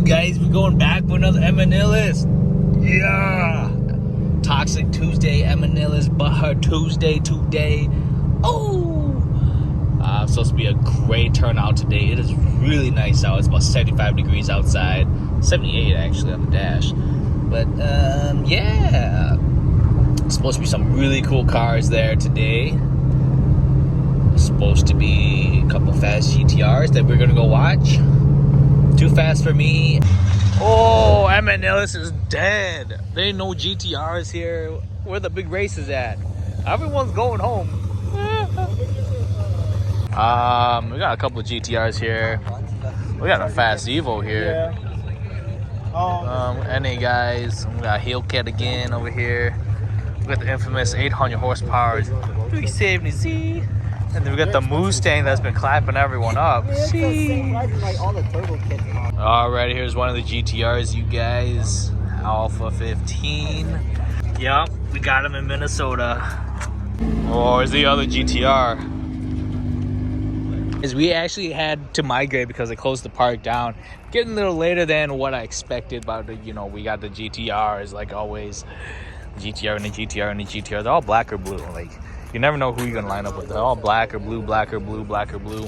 guys? We're going back for another Emanillis. Yeah. Toxic Tuesday, Emanillis, Butthurt Tuesday today. Oh. Supposed to be a great turnout today. It is really nice out. It's about 75 degrees outside. 78 actually on the dash. But yeah. Supposed to be some really cool cars there today. Supposed to be a couple fast GTRs that we're gonna go watch. Too fast for me. Oh, Emanillis is dead. There ain't no GTRs here. Where the big races at? Everyone's going home. We got a couple of GTRs here. We got a fast Evo here. NA guys. We got Hellcat again over here. We got the infamous 800 horsepower 370Z. And then we got the Mustang that's been clapping everyone up. Alright, here's one of the GTRs, you guys. Alpha 15. Yup, we got him in Minnesota. Oh, here's the other GTR. We actually had to migrate because they closed the park down. Getting a little later than what I expected, but you know, we got the GTRs like always. GTR and the GTR and the GTR. They're all black or blue. Like, you never know who you're gonna line up with. They're all black or blue, black or blue, black or blue.